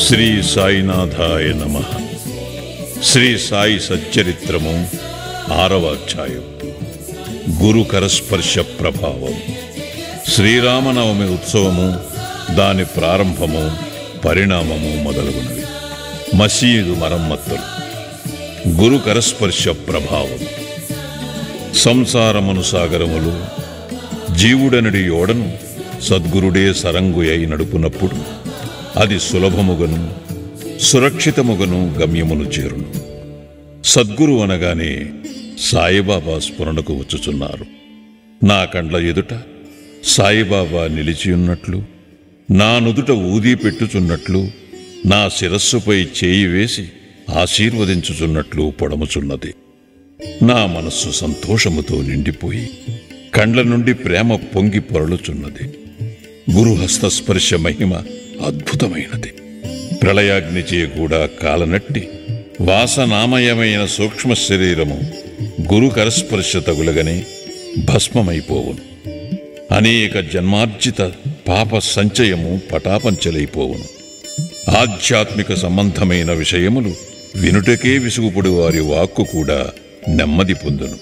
శ్రీ సాయినాథాయ నమః. శ్రీ సాయి సచ్చరిత్రము 6వ అధ్యాయం. గురు కరస్పర్శ ప్రభావం. శ్రీరామనవమి ఉత్సవము, దాని ప్రారంభము, పరిణామము మొదలగునవి. మసీదు మరమ్మతులు. గురు కరస్పర్శ ప్రభావం. సంసారమును సాగరములు జీవుడనడి ఓడను సద్గురుడే సరంగు అయి నడుపునప్పుడు అది సులభముగను సురక్షితముగను గమ్యమును చేరును. సద్గురు అనగానే సాయిబాబా స్ఫురణకు వచ్చుచున్నారు. నా కండ్ల ఎదుట సాయిబాబా నిలిచియున్నట్లు, నా నుదుట ఊదీ పెట్టుచున్నట్లు, నా శిరస్సుపై చేయి వేసి ఆశీర్వదించుచున్నట్లు పొడముచున్నది. నా మనస్సు సంతోషముతో నిండిపోయి కండ్ల నుండి ప్రేమ పొంగి పొరలుచున్నది. గురుహస్తస్పర్శ మహిమ అద్భుతమైనది. ప్రళయాగ్నిచే కూడా కాలనట్టి వాసనామయమైన సూక్ష్మ శరీరము గురు కరస్పర్శ తగులగనే భస్మమైపోవును. అనేక జన్మార్జిత పాప సంచయము పటాపంచలైపోవును. ఆధ్యాత్మిక సంబంధమైన విషయములు వినుటకే విసుగుపడు వారి వాక్కు కూడా నెమ్మది పొందును.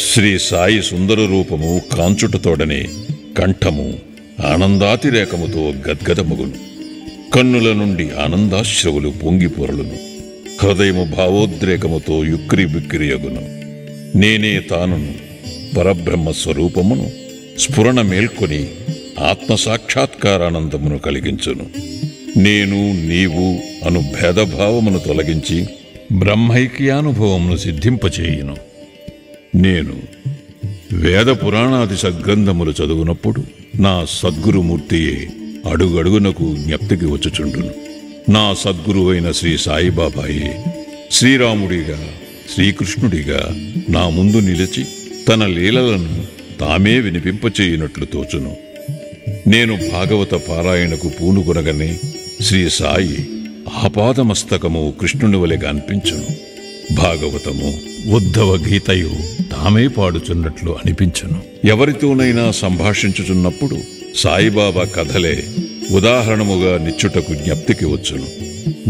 శ్రీ సాయి సుందర రూపము కాంచుటతోడనే కంఠము ఆనందాతిరేకముతో గద్గదముగును. కన్నుల నుండి ఆనందాశ్రవులు పొంగి పొరలును. హృదయము భావోద్రేకముతో యుక్రి బిక్కిరియగును. నేనే తానును పరబ్రహ్మ స్వరూపమును స్ఫురణ మేల్కొని ఆత్మసాక్షాత్కారానందమును కలిగించును. నేను నీవు అను భేదభావమును తొలగించి బ్రహ్మైక్యానుభవమును సిద్ధింపచేయును. నేను వేద పురాణాది సద్గ్రంథములు చదువునప్పుడు నా సద్గురుమూర్తియే అడుగడుగునకు జ్ఞప్తికి వచ్చుచుండును. నా సద్గురువైన శ్రీ సాయిబాబాయే శ్రీరాముడిగా శ్రీకృష్ణుడిగా నా ముందు నిలిచి తన లీలలను తామే వినిపింపచేయునట్లు తోచును. నేను భాగవత పారాయణకు పూనుకొనగనే శ్రీ సాయి ఆపాదమస్తకము కృష్ణుని వలెగా అనిపించును. భాగవతము ఉద్ధవ గీతయు తామే పాడుచున్నట్లు అనిపించును. ఎవరితోనైనా సంభాషించుచున్నప్పుడు సాయిబాబా కథలే ఉదాహరణముగా నిచ్చుటకు జ్ఞప్తికి వచ్చును.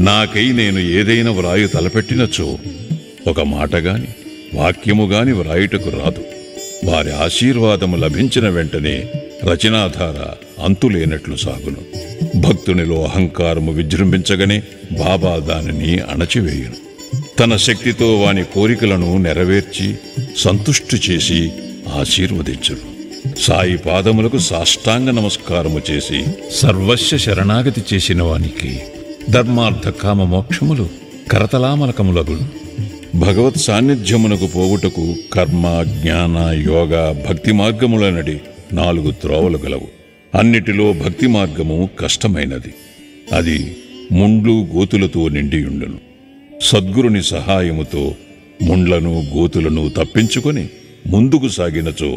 నాకై నేను ఏదైనా వ్రాయు తలపెట్టినచో ఒక మాటగాని వాక్యముగాని వ్రాయుటకు రాదు. వారి ఆశీర్వాదము లభించిన వెంటనే రచనాధార అంతులేనట్లు సాగును. భక్తునిలో అహంకారము విజృంభించగానే బాబా దానిని అణచివేయును. తన శక్తితో వాని కోరికలను నెరవేర్చి సంతుష్టి చేసి ఆశీర్వదించును. సాయి పాదములకు సాష్టాంగ నమస్కారము చేసి సర్వస్వ శరణాగతి చేసిన వానికి ధర్మార్థ కామ మోక్షములు కరతలామలకములగును. భగవత్ సాన్నిధ్యమునకు పోవుటకు కర్మ, జ్ఞాన, యోగ, భక్తి మార్గములనడి 4 త్రోవలు గలవు. అన్నిటిలో భక్తి మార్గము కష్టమైనది. అది ముండ్లు గోతులతో నిండియుండును. సద్గురుని సహాయముతో ముండ్లను గోతులను తప్పించుకొని ముందుకు సాగినచో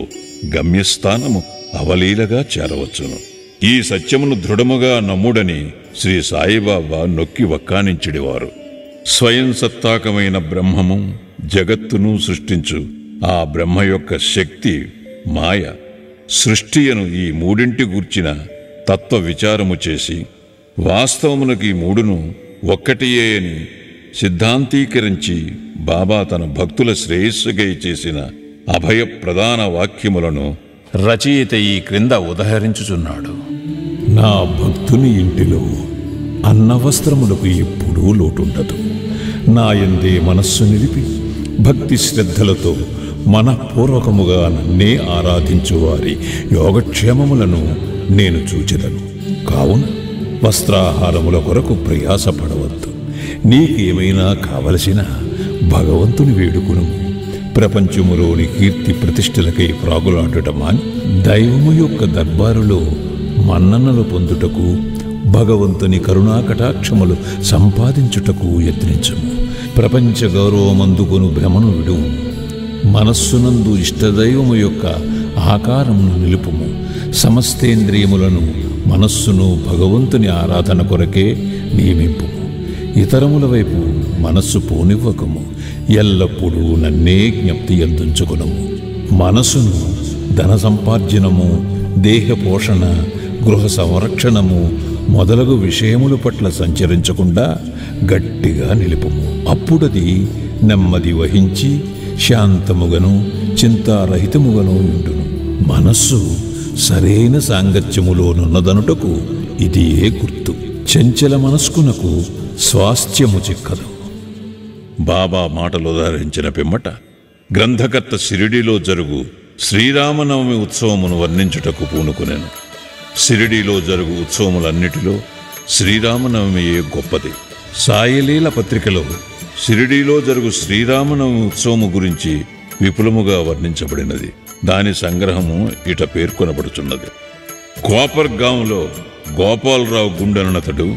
గమ్యస్థానము అవలీలగా చేరవచ్చును. ఈ సత్యమును దృఢముగా నమ్ముడని శ్రీ సాయిబాబా నొక్కి వక్కానించిడివారు. స్వయం సత్తాకమైన బ్రహ్మము జగత్తును సృష్టించు ఆ బ్రహ్మ యొక్క శక్తి మాయ సృష్టియను ఈ మూడింటి గూర్చిన తత్వ విచారము చేసి వాస్తవమునకు ఈ మూడును ఒక్కటియే అని సిద్ధాంతీకరించి బాబా తన భక్తుల శ్రేయస్సుగై చేసిన అభయ ప్రధాన వాక్యములను రచయిత ఈ క్రింద ఉదహరించుచున్నాడు. నా భక్తుని ఇంటిలో అన్నవస్త్రములకు ఎప్పుడూ లోటుండదు. నా యందే మనస్సు నిలిపి భక్తి శ్రద్ధలతో మనఃపూర్వకముగా నన్నే ఆరాధించువారి యోగక్షేమములను నేను చూచెదను. కావున వస్త్రాహారముల కొరకు ప్రయాసపడవద్దు. నీకేమైనా కావలసిన భగవంతుని వేడుకును. ప్రపంచములోని కీర్తి ప్రతిష్టలకై ప్రాగులాడుట మాని దైవము యొక్క దర్బారులో మన్ననలు పొందుటకు, భగవంతుని కరుణాకటాక్షములు సంపాదించుటకు యత్నించము. ప్రపంచ గౌరవమందుకొను భ్రమను విడువు. మనస్సునందు ఇష్టదైవము యొక్క ఆకారమును నిలుపుము. సమస్తేంద్రియములను మనస్సును భగవంతుని ఆరాధన కొరకే నియమింపుము. ఇతరముల వైపు మనస్సు పోనివ్వకము. ఎల్లప్పుడూ నన్నే జ్ఞప్తి యందుంచుకొనుము. మనసును ధన సంపార్జనము, దేహ పోషణ, గృహ సంరక్షణము, మొదలగు విషయముల పట్ల సంచరించకుండా గట్టిగా నిలుపుము. అప్పుడది నెమ్మది వహించి శాంతముగను చింతారహితముగను ఉండును. మనస్సు సరైన సాంగత్యములోనున్నదనుటకు ఇదియే గుర్తు. చంచల మనస్కునకు స్వాస్థ్యము చిక్కదు. బాబా మాటలు ఉదాహరించిన పిమ్మట గ్రంథకర్త షిరిడీలో జరుగు శ్రీరామనవమి ఉత్సవమును వర్ణించుటకు పూనుకునేను. షిరిడీలో జరుగు ఉత్సవములన్నిటిలో శ్రీరామనవమియే గొప్పది. సాయిలీల పత్రికలో షిరిడీలో జరుగు శ్రీరామనవమి ఉత్సవము గురించి విపులముగా వర్ణించబడినది. దాని సంగ్రహము ఇట పేర్కొనబడుచున్నది. కోపర్గాంలో గోపాలరావు గుండెనతడు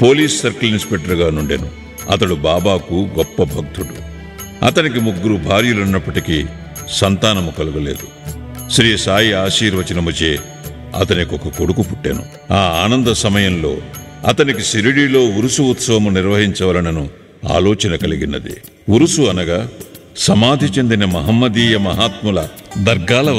పోలీస్ సర్కిల్ ఇన్స్పెక్టర్గా నుండెను. అతడు బాబాకు గొప్ప భక్తుడు. అతనికి 3 భార్యలున్నప్పటికీ సంతానము కలుగలేదు. శ్రీ సాయి ఆశీర్వచనముచే అతనికి ఒక కొడుకు పుట్టెను. ఆ ఆనంద సమయంలో అతనికి షిరిడీలో ఉరుసు ఉత్సవము నిర్వహించవలనను ఆలోచన కలిగినది. ఉరుసు అనగా సమాధి చెందిన మహమ్మదీయ మహాత్ముల దర్గాల